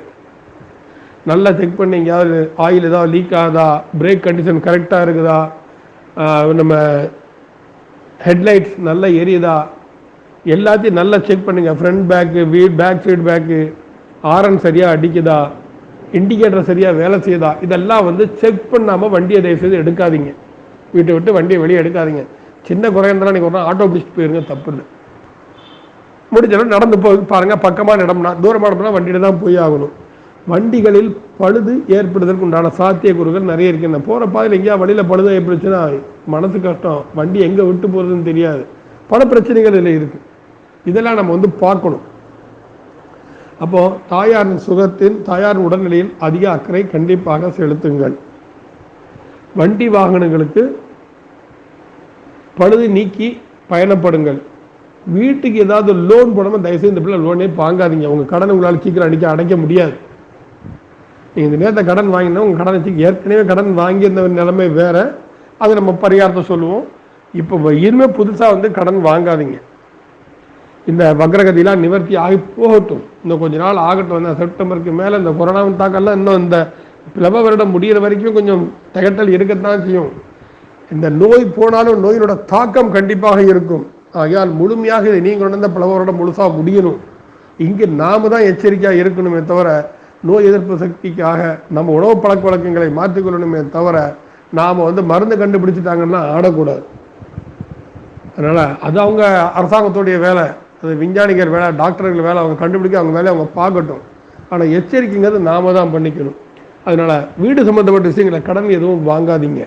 நல்லா செக் பண்ணி எங்கேயாவது ஆயில் ஏதாவது லீக் ஆகுதா, பிரேக் கண்டிஷன் கரெக்டாக இருக்குதா, நம்ம ஹெட்லைட்ஸ் நல்லா எரியுதா, எல்லாத்தையும் நல்லா செக் பண்ணுங்க. Front back, back side back, horn சரியாக அடிக்குதா, இண்டிகேட்டர் சரியாக வேலை செய்யுதா, இதெல்லாம் செக் பண்ணாமல் வண்டியை தயவுசெய்து எடுக்காதீங்க. வீட்டை விட்டு வண்டியை வெளியே எடுக்காதீங்க. சின்ன குறையந்தாலும் நீங்கள் ஒரு ஆட்டோ பிடிச்சிட்டு போயிருங்க, தப்பு இல்லை. முடிஞ்சாலும் நடந்து போய் பாருங்கள். பக்கமான இடம்னா, தூரமான இடம்னா வண்டியில் தான் போய் ஆகணும். வண்டிகளில் பழுது ஏற்படுவதற்கு உண்டான சாத்தியக்கூறுகள் நிறைய இருக்குங்க. போகிற பாதையில் எங்கேயா வழியில் பழுது ஏற்படுச்சுன்னா மனசு கஷ்டம். வண்டி எங்கே விட்டு போகிறதுன்னு தெரியாது. பல பிரச்சனைகள் இதில் இருக்குது. இதெல்லாம் நம்ம பார்க்கணும். அப்போது தாயாரின் சுகத்தின், தாயாரின் உடல்நிலையில் அதிக அக்கறை கண்டிப்பாக செலுத்துங்கள். வண்டி வாகனங்களுக்கு பழுது நீக்கி பயணப்படுங்கள். வீட்டுக்கு ஏதாவது லோன் போடாமல் தயவுசெய்து இந்த பிள்ளை லோனே வாங்காதீங்க. உங்கள் கடனை உங்களால் சீக்கிரம் அடைக்க முடியாது. நீங்கள் இந்த நேரத்தை கடன் வாங்கினா உங்கள் கடனை ஏற்கனவே கடன் வாங்கியிருந்த நிலைமை வேறு. அது நம்ம பரிகாரத்தை சொல்லுவோம். இப்போ இனிமேல் புதுசாக கடன் வாங்காதீங்க. இந்த வக்ரகதியெலாம் நிவர்த்தி ஆகி போகட்டும். இன்னும் கொஞ்ச நாள் ஆகட்டும். செப்டம்பருக்கு மேலே இந்த கொரோனாவின் தாக்கம்லாம் இன்னும் இந்த பிளவ வருடம் முடிகிற வரைக்கும் கொஞ்சம் திகட்டல் இருக்கத்தான் செய்யும். இந்த நோய் போனாலும் நோயினோட தாக்கம் கண்டிப்பாக இருக்கும். ஆகையால் முழுமையாக இதை நீங்கள் உணர்ந்த பிளவ வருடம் முழுசாக முடியணும். இங்கே நாம் தான் எச்சரிக்கையாக இருக்கணுமே தவிர, நோய் எதிர்ப்பு சக்திக்காக நம்ம உணவு பழக்க வழக்கங்களை மாற்றிக்கொள்ளணுமே தவிர, நாம் மருந்து கண்டுபிடிச்சிட்டாங்கன்னா ஆடக்கூடாது. அதனால் அது அவங்க அரசாங்கத்துடைய வேலை, அது விஞ்ஞானிகள் வேலை, டாக்டர்கள் வேலை. அவங்க கண்டுபிடிக்க அவங்க வேலையை அவங்க பார்க்கட்டும். ஆனால் எச்சரிக்கைங்கிறது நாம தான் பண்ணிக்கணும். அதனால் வீடு சம்மந்தப்பட்ட விஷயங்களை கடன் எதுவும் வாங்காதீங்க.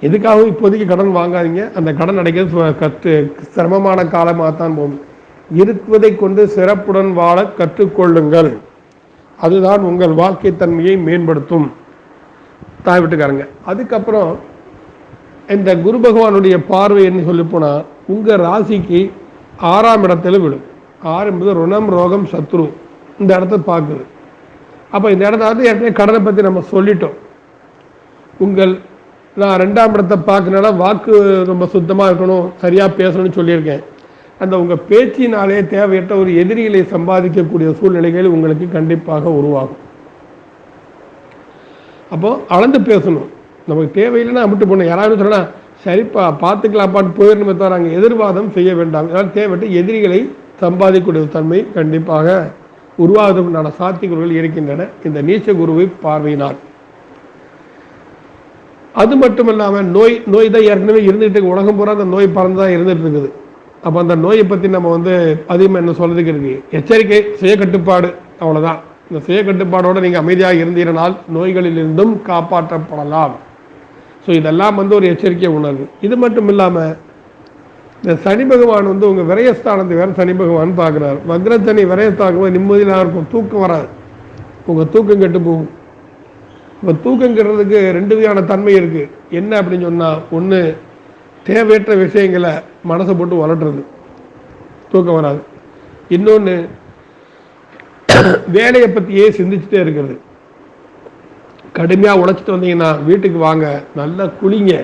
எதுக்காகவும் இப்போதைக்கு கடன் வாங்காதீங்க. அந்த கடன் அடைக்கிறது சிரமமான காலமாகத்தான் போகும். இருக்குவதை கொண்டு சிறப்புடன் வாழ கற்றுக்கொள்ளுங்கள். அதுதான் உங்கள் வாழ்க்கை தன்மையை மேம்படுத்தும். தாய் வீட்டுக்காரங்க. அதுக்கப்புறம் இந்த குரு பகவானுடைய பார்வை என்ன சொல்லி போனால், உங்கள் ராசிக்கு 6ஆம் இடத்துல விடும். 6 என்பது ருணம், ரோகம், சத்ரு. இந்த இடத்த பார்க்குது. அப்போ இந்த இடத்த ஏற்கனவே கடனை பற்றி நம்ம சொல்லிட்டோம். நான் 2ஆம் இடத்தை பார்க்கறனால வாக்கு ரொம்ப சுத்தமாக இருக்கணும், சரியாக பேசணும்னு சொல்லியிருக்கேன். அந்த உங்கள் பேச்சினாலே தேவையற்ற ஒரு எதிரிகளை சம்பாதிக்கக்கூடிய சூழ்நிலைகள் உங்களுக்கு கண்டிப்பாக உருவாகும். அப்போது அளந்து பேசணும். நமக்கு தேவையில்லைன்னா விட்டு போகணும். யாராவது சொன்னால் சரிப்பா பார்த்துக்கலாப்பான்னு போயிடணுமே தவிர அங்கே எதிர்வாதம் செய்ய வேண்டாம். இதனால் தேவைப்பட்ட எதிரிகளை சம்பாதிக்கக்கூடிய தன்மை கண்டிப்பாக உருவாவதற்குண்டான சாத்தியக்கூறுகள் இருக்கின்றன இந்த நீச்ச குருவை பார்வையினால். அது மட்டும் இல்லாமல் நோய் தான் ஏற்கனவே இருந்துகிட்டு, உலகம் பூரா அந்த நோய் பறந்து தான் இருந்துகிட்டு இருக்குது. அப்போ அந்த நோயை பற்றி நம்ம அதிகமாக என்ன சொல்றதுக்கு இருக்கு, எச்சரிக்கை, சுய கட்டுப்பாடு, அவ்வளோதான். இந்த சுய கட்டுப்பாடோடு நீங்கள் அமைதியாக இருந்தீர்கள் நோய்களிலிருந்தும் காப்பாற்றப்படலாம். ஸோ இதெல்லாம் ஒரு எச்சரிக்கை உணர்வு. இது மட்டும் இல்லாமல் இந்த சனி பகவான் உங்கள் விரயஸ்தானத்தை வேறு சனி பகவான் பார்க்குறாரு. வக்ரசனி விரயஸ்தானம் நிம்மதியாக இருக்கும், தூக்கம் வராது, உங்கள் தூக்கம் கெட்டு போகும். இப்போ தூக்கங்கிறதுக்கு 2 விதமான தன்மை இருக்குது. என்ன அப்படின்னு சொன்னால், ஒன்று தேவையற்ற விஷயங்களை மனசை போட்டு வளர்ட்டுறது, தூக்கம் வராது. இன்னொன்று வேலையை பற்றியே சிந்திச்சுட்டே இருக்கிறது. கடுமையாக உழைச்சிட்டு வந்தீங்கன்னா வீட்டுக்கு வாங்க, நல்லா குளிங்க,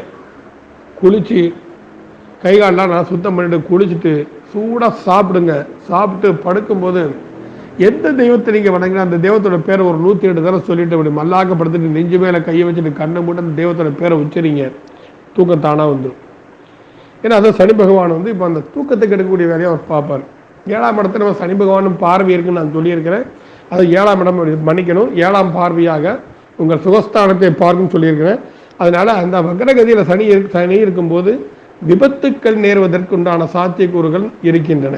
குளித்து கைகாலெலாம் நல்லா சுத்தம் பண்ணிட்டு குளிச்சுட்டு சூடாக சாப்பிடுங்க. சாப்பிட்டு படுக்கும்போது எந்த தெய்வத்தை நீங்கள் வணங்கினா அந்த தெய்வத்தோட பேரை ஒரு 108 தடவை சொல்லிட்டு அப்படி மல்லாக்கப்படுத்திட்டு நெஞ்சு மேலே கையை வச்சுட்டு கண்ணை மூட்டு அந்த தெய்வத்தோட பேரை உச்சரிங்க. தூக்கம் தானாக வந்துடும். ஏன்னா அதான் சனி பகவான் இப்போ அந்த தூக்கத்துக்கு எடுக்கக்கூடிய வேலையை அவர் பார்ப்பார். 7ஆம் இடத்துல நம்ம சனி பகவானும் பார்வை இருக்குன்னு நான் சொல்லியிருக்கிறேன். அதை 7ஆம் இடம் மன்னிக்கணும், 7ஆம் பார்வையாக உங்கள் சுகஸ்தானத்தை பார்க்குன்னு சொல்லியிருக்கிறேன். அதனால் அந்த வக்ரகதியில் சனி இருக்கும்போது விபத்துக்கள் நேருவதற்கு உண்டான சாத்தியக்கூறுகள் இருக்கின்றன.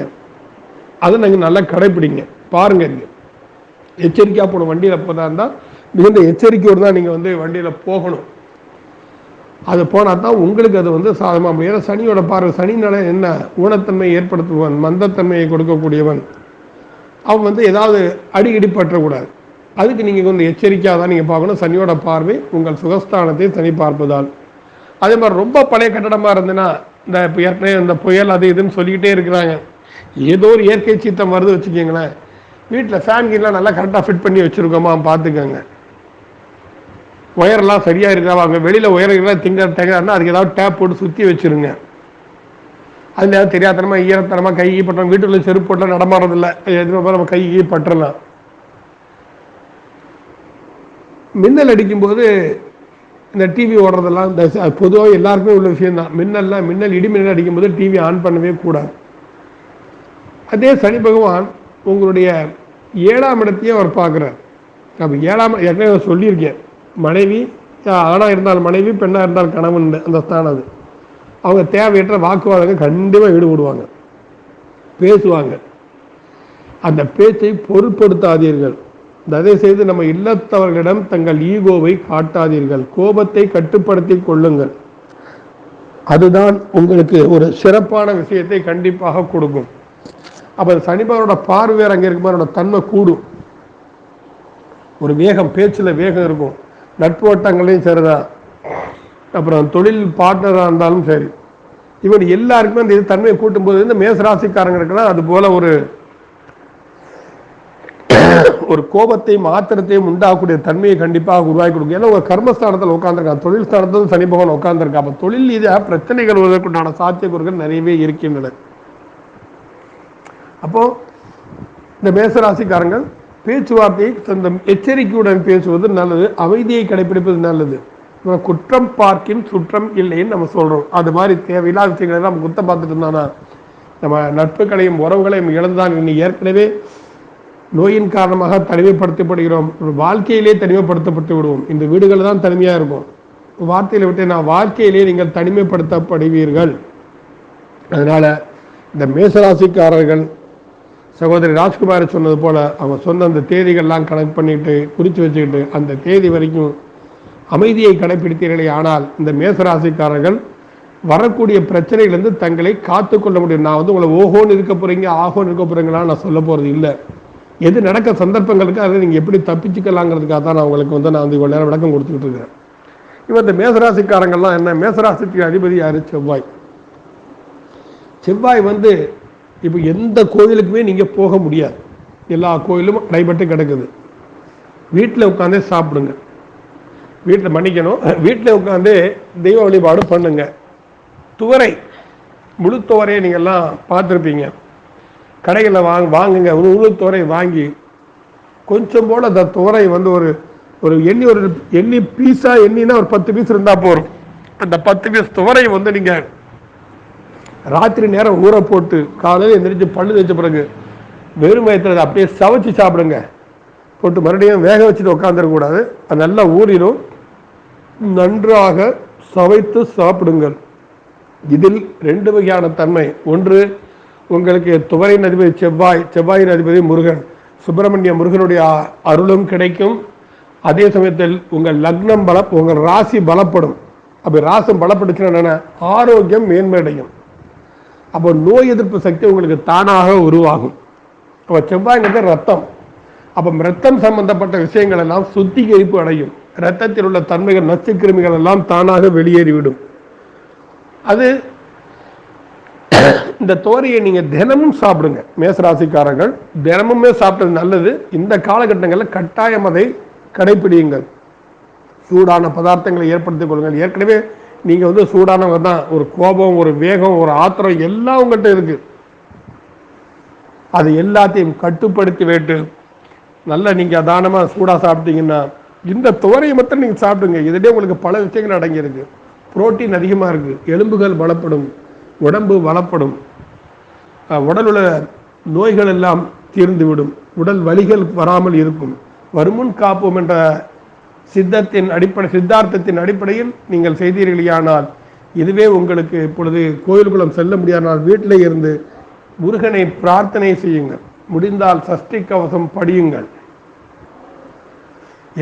அதை நீங்கள் நல்லா கடைப்பிடிங்க. பாருங்க, எச்சரிக்கையாக போகணும். வண்டியில் போதா இருந்தால் மிகுந்த எச்சரிக்கையோடு தான் நீங்கள் வண்டியில் போகணும். அது போனால் தான் உங்களுக்கு அது வந்து சாதகமாக முடியும். ஏன்னா சனியோட பார்வை, சனினால என்ன, ஊனத்தன்மையை ஏற்படுத்துவன், மந்தத்தன்மையை கொடுக்கக்கூடியவன். அவன் வந்து ஏதாவது அடிக்கடி பற்றக்கூடாது. அதுக்கு நீங்கள் கொஞ்சம் எச்சரிக்கையாக தான் நீங்கள் பார்க்கணும். சனியோட பார்வை உங்கள் சுகஸ்தானத்தை சனி பார்ப்பதால். அதே மாதிரி ரொம்ப பழைய கட்டடமாக இருந்ததுன்னா, இந்த இப்போ ஏற்கனவே இந்த புயல் அது இதுன்னு சொல்லிக்கிட்டே இருக்கிறாங்க. ஏதோ ஒரு இயற்கை சீத்தம் வருது வச்சுக்கிங்களேன், வீட்டில் ஃபேன் கீழெலாம் நல்லா கரெக்டாக ஃபிட் பண்ணி வச்சுருக்கோமா பார்த்துக்கோங்க. ஒயரெல்லாம் சரியாக இருக்கா, அங்கே வெளியில் ஒயரெல்லாம் தேங்காருன்னா அதுக்கு ஏதாவது டேப் போட்டு சுற்றி வச்சுருங்க. அதில் ஏதாவது தெரியாதனமாக ஈரத்தனமாக கை பட்டுறோம். வீட்டுக்குள்ள செருப்பு போட்டலாம் நடமாறதில்லை, எதுவும் நம்ம கை பற்றலாம். மின்னல் அடிக்கும்போது இந்த டிவி ஓடுறதெல்லாம் இந்த பொதுவாக எல்லாருக்குமே உள்ள விஷயம்தான். மின்னல் இடி மின்னல் அடிக்கும்போது டிவி ஆன் பண்ணவே கூடாது. அதே சனி பகவான் உங்களுடைய 7ஆம் இடத்தையே அவர் பார்க்குறார். அப்போ 7ஆம் ஏற்கனவே சொல்லியிருக்கேன், மனைவி ஆணாக இருந்தால் மனைவி, பெண்ணாக இருந்தால் கணவன், அந்த ஸ்தானம் அது. அவங்க தேவையற்ற வாக்குவாதங்கள் கண்டிப்பாக ஈடுபடுவாங்க, பேசுவாங்க. அந்த பேச்சை பொருட்படுத்தாதீர்கள். தயவு செய்து நம்ம இல்லத்தவர்களிடம் தங்கள் ஈகோவை காட்டாதீர்கள். கோபத்தை கட்டுப்படுத்தி கொள்ளுங்கள். அதுதான் உங்களுக்கு ஒரு சிறப்பான விஷயத்தை கண்டிப்பாக கொடுக்கும். அப்போ சனிபவரோட பார்வையர் அங்கே இருக்கும்போது தன்மை கூடும். ஒரு வேகம், பேச்சில் வேகம் இருக்கும். நட்பு வட்டங்களையும் சரிதான், அப்புறம் தொழில் பார்ட்னராக இருந்தாலும் சரி, இவன் எல்லாருக்குமே அந்த இது தன்மையை கூட்டும்போது இந்த மேசராசிக்காரங்களுக்கெல்லாம் அது போல ஒரு கோபத்தையும் ஆத்திரத்தையும் உண்டாகக்கூடிய தன்மையை கண்டிப்பாக உருவாக்கி கொடுக்கும். ஏன்னா உங்கள் கர்மஸ்தானத்தில் உட்காந்துருக்காங்க, தொழில் ஸ்தானத்தில் சனி பகவான் உட்காந்துருக்கா. அப்போ தொழில் ரீதியாக பிரச்சனைகள் வருவதற்குண்டான சாத்தியக்கூறுகள் நிறையவே இருக்கின்றன. அப்போ இந்த மேசராசிக்காரங்கள் பேச்சுவார்த்தையை சொந்தம் எச்சரிக்கையுடன் பேசுவது நல்லது, அமைதியை கடைபிடிப்பது நல்லது. குற்றம் பார்க்கின் சுற்றம் இல்லைன்னு நம்ம சொல்றோம். அது மாதிரி தேவையில்லாத விஷயங்களை நம்ம குற்றம் பார்த்துட்டு இருந்தானா நம்ம நட்புகளையும் உறவுகளையும் இழந்தான். இன்னும் ஏற்கனவே நோயின் காரணமாக தனிமைப்படுத்தப்படுகிறோம், வாழ்க்கையிலே தனிமைப்படுத்தப்பட்டு விடுவோம். இந்த வீடுகள் தான் தனிமையாக இருக்கும். வார்த்தையில் விட்டு நான் வாழ்க்கையிலே நீங்கள் தனிமைப்படுத்தப்படுவீர்கள். அதனால இந்த மேசராசிக்காரர்கள் சகோதரி ராஜ்குமாரி சொன்னது போல அவங்க சொன்ன அந்த தேதிகள்லாம் கனெக்ட் பண்ணிட்டு குறித்து வச்சுக்கிட்டு அந்த தேதி வரைக்கும் அமைதியை கடைபிடித்தீர்களே ஆனால் இந்த மேசராசிக்காரர்கள் வரக்கூடிய பிரச்சனைகளிலிருந்து தங்களை காத்துக்கொள்ள முடியும். நான் வந்து உங்களை ஓஹோன்னு இருக்க போறீங்க, ஆஹோன்னு இருக்க போறீங்களான்னு நான் சொல்ல போறது இல்லை. எது நடக்க சந்தர்ப்பங்களுக்கு அதை நீங்கள் எப்படி தப்பிச்சுக்கலாங்கிறதுக்காக தான் நான் உங்களுக்கு வந்து நான் வந்து இவ்வளோ நேரம் விளக்கம் கொடுத்துக்கிட்டு இருக்கிறேன். இப்போ இந்த மேசராசிக்காரங்கள்லாம் என்ன, மேசராசிக்கு அதிபதி யாரு? செவ்வாய். செவ்வாய் வந்து இப்போ எந்த கோயிலுக்குமே நீங்கள் போக முடியாது, எல்லா கோயிலும் அடைபட்டு கிடக்குது. வீட்டில் உட்காந்தே சாப்பிடுங்க, வீட்டில் மன்னிக்கணும், வீட்டில் உட்காந்து தெய்வ வழிபாடு பண்ணுங்க. துவரை, முழு துவரையை நீங்கள்லாம் பார்த்துருப்பீங்க, கடைகளில் வாங்குங்க. முழு துவரை வாங்கி கொஞ்சம் போல் அந்த துவரை வந்து ஒரு எண்ணி பீஸாக எண்ணினா ஒரு 10 பீஸ் இருந்தால் போகும். அந்த 10 பீஸ் துவரை வந்து நீங்கள் ராத்திரி நேரம் ஊற போட்டு காலையில் எந்திரிச்சு பல்லு தேய்ச்ச பிறகு வெறும் வயிற்றுல அப்படியே சவைச்சு சாப்பிடுங்க. போட்டு மறுபடியும் வேக வச்சுட்டு உட்காந்துடக்கூடாது, அது நல்லா ஊறிடும். நன்றாக சவைத்து சாப்பிடுங்கள். இதில் 2 வகையான தன்மை. ஒன்று, உங்களுக்கு துவரையின் அதிபதி செவ்வாய், செவ்வாயின் அதிபதி முருகன், சுப்பிரமணிய முருகனுடைய அருளும் கிடைக்கும். அதே சமயத்தில் உங்கள் லக்னம் உங்கள் ராசி பலப்படும். அப்படி ராசி பலப்படுச்சுன்னா என்னென்ன, ஆரோக்கியம் மேன்மையடையும். அப்போ நோய் எதிர்ப்பு சக்தி உங்களுக்கு தானாக உருவாகும். அப்போ செவ்வாய்ங்கிறது ரத்தம். அப்போ ரத்தம் சம்பந்தப்பட்ட விஷயங்கள் எல்லாம் சுத்திகரிப்பு அடையும். ரத்தத்தில் உள்ள தன்மைகள், நச்சு கிருமிகள் எல்லாம் தானாக வெளியேறிவிடும். அது இந்த தோரையை நீங்க தினமும் சாப்பிடுங்க. மேசராசிக்காரர்கள் தினமுமே சாப்பிட்டது நல்லது. இந்த காலகட்டங்களில் கட்டாயம் அதை கடைபிடியுங்கள். சூடான பதார்த்தங்களை ஏற்படுத்திக் கொள்ளுங்கள். ஏற்கனவே நீங்க வந்து சூடானவங்க தான். ஒரு கோபம், ஒரு வேகம், ஒரு ஆத்திரம் எல்லாம் உங்கள்கிட்ட இருக்கு. அது எல்லாத்தையும் கட்டுப்படுத்தி வைத்து நல்லா நீங்க தானமா சூடா சாப்பிட்டீங்கன்னா இந்த துவரையை மட்டும் நீங்க சாப்பிடுங்க. இதுலேயே உங்களுக்கு பல விஷயங்கள் அடங்கியிருக்கு. புரோட்டீன் அதிகமாக இருக்கு, எலும்புகள் பலப்படும், உடம்பு வளப்படும், உடல் உள்ள நோய்கள் எல்லாம் தீர்ந்துவிடும், உடல் வலிகள் வராமல் இருக்கும். வருமுன் காப்போம் என்ற சித்தார்த்தத்தின் அடிப்படையில் நீங்கள் செய்தீர்களானால் இதுவே உங்களுக்கு இப்பொழுது கோயிலுக்குளம் செல்ல முடியாதனால் வீட்டிலே இருந்து முருகனை பிரார்த்தனை செய்யுங்கள். முடிந்தால் சஷ்டி கவசம் படியுங்கள்.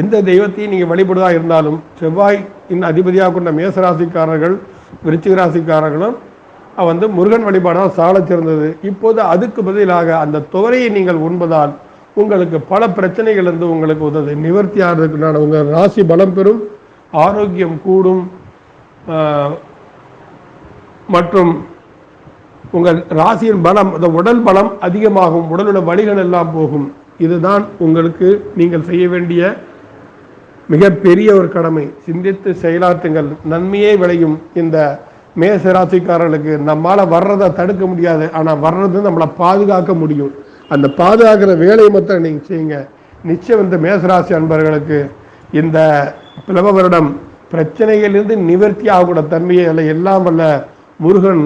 எந்த தெய்வத்தையும் நீங்கள் வழிபடுவதாக இருந்தாலும் செவ்வாயின் அதிபதியாக கொண்ட மேசராசிக்காரர்கள் விருச்சிக ராசிக்காரர்களும் வந்து முருகன் வழிபாடாக சாலச் சிறந்தது. இப்போது அதுக்கு பதிலாக அந்த துவரையை நீங்கள் உண்பதால் உங்களுக்கு பல பிரச்சனைகள் இருந்து உங்களுக்கு உதவுது நிவர்த்தி ஆகிறதுக்குண்டான உங்கள் ராசி பலம் பெறும், ஆரோக்கியம் கூடும், மற்றும் உங்கள் ராசியின் பலம், அந்த உடல் பலம் அதிகமாகும், உடலுள்ள வலிகள் எல்லாம் போகும். இதுதான் உங்களுக்கு நீங்கள் செய்ய வேண்டிய மிகப்பெரிய ஒரு கடமை. சிந்தித்து செயலாற்றுங்கள், நன்மையே விளையும். இந்த மேசராசிக்காரர்களுக்கு நம்மால் வர்றதை தடுக்க முடியாது, ஆனால் வர்றது நம்மளை பாதுகாக்க முடியும். அந்த பாதுகாக்கிற வேலையை மட்டும் நீங்கள் செய்யுங்க. நிச்சயம் இந்த மேசராசி அன்பர்களுக்கு இந்த பிளவ வருடம் பிரச்சனைகளிலிருந்து நிவர்த்தி ஆகக்கூட தன்மையை அல்ல எல்லாம் வல்ல முருகன்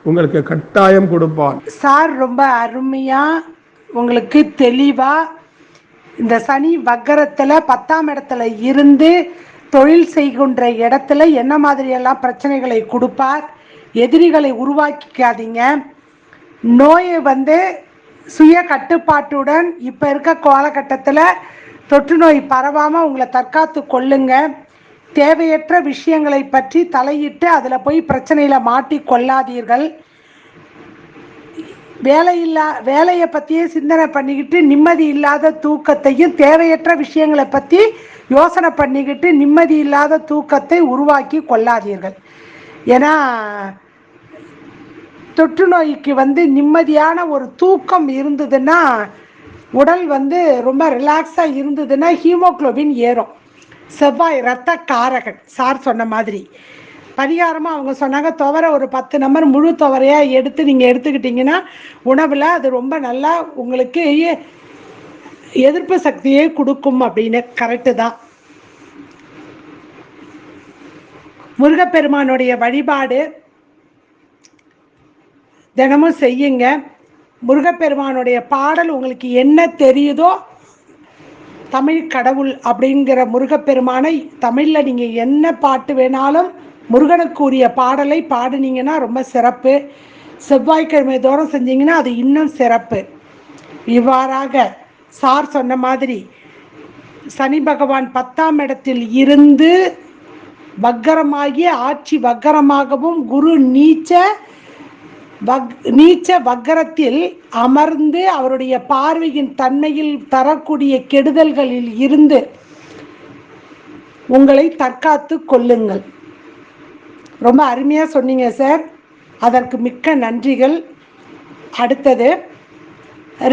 உங்களுக்கு கட்டாயம் கொடுப்பான். சார் ரொம்ப அருமையா உங்களுக்கு தெளிவா இந்த சனி வக்கரத்தில் 10ஆம் இடத்துல இருந்து தொழில் செய்கின்ற இடத்துல என்ன மாதிரியெல்லாம் பிரச்சனைகளை கொடுப்பார், எதிரிகளை உருவாக்கிக்காதீங்க, நோயை வந்து சுய கட்டுப்பாட்டுடன் இப்போ இருக்க காலகட்டத்தில் தொற்று நோய் பரவாமல் உங்களை தற்காத்து கொள்ளுங்க. தேவையற்ற விஷயங்களை பற்றி தலையிட்டு அதில் போய் பிரச்சனையில் மாட்டி கொள்ளாதீர்கள். வேலையை பற்றியே சிந்தனை பண்ணிக்கிட்டு நிம்மதி இல்லாத தூக்கத்தையும் தேவையற்ற விஷயங்களை பற்றி யோசனை பண்ணிக்கிட்டு நிம்மதி இல்லாத தூக்கத்தை உருவாக்கி கொள்ளாதீர்கள். ஏன்னா தொற்று நோய்க்கு வந்து நிம்மதியான ஒரு தூக்கம் இருந்ததுன்னா, உடல் வந்து ரொம்ப ரிலாக்ஸாக இருந்ததுன்னா ஹீமோக்ளோபின் ஏறும். செவ்வாய் இரத்த காரகன் சார் சொன்ன மாதிரி. பரிகாரமாக அவங்க சொன்னாங்க, துவரை ஒரு 10 நம்பர் முழு துவரையாக எடுத்து நீங்கள் எடுத்துக்கிட்டிங்கன்னா உணவில் அது ரொம்ப நல்லா உங்களுக்கு எதிர்ப்பு சக்தியை கொடுக்கும் அப்படின்னு. கரெக்டு தான். முருகப்பெருமானுடைய வழிபாடு தினமும் செய்யுங்க. முருகப்பெருமானுடைய பாடல் உங்களுக்கு என்ன தெரியுதோ, தமிழ் கடவுள் அப்படிங்கிற முருகப்பெருமானை தமிழில் நீங்கள் என்ன பாட்டு வேணாலும் முருகனுக்குரிய பாடலை பாடுனீங்கன்னா ரொம்ப சிறப்பு. செவ்வாய்க்கிழமை தோறும் செஞ்சீங்கன்னா அது இன்னும் சிறப்பு. இவ்வாறாக சார் சொன்ன மாதிரி சனி பகவான் 10ஆம் இடத்தில் இருந்து வக்கரமாகி ஆட்சி வக்கரமாகவும் குரு நீச்ச வக்கரத்தில் அமர்ந்து அவருடைய பார்வையின் தன்மையில் தரக்கூடிய கெடுதல்களில் இருந்து உங்களை தற்காத்து கொள்ளுங்கள். ரொம்ப அருமையாக சொன்னீங்க சார், அதற்கு மிக்க நன்றிகள். அடுத்தது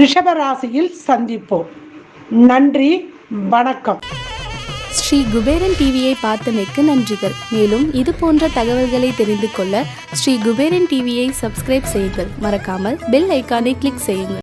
ரிஷபராசியில் சந்திப்போம். நன்றி, வணக்கம். ஸ்ரீ குபேரன் டிவியை பார்த்தமைக்கு நன்றிகள். மேலும் இது போன்ற தகவல்களை தெரிந்து கொள்ள ஸ்ரீ குபேரன் டிவியை சப்ஸ்கிரைப் செய்யுங்கள். மறக்காமல் பெல் ஐக்கானை கிளிக் செய்யுங்கள்.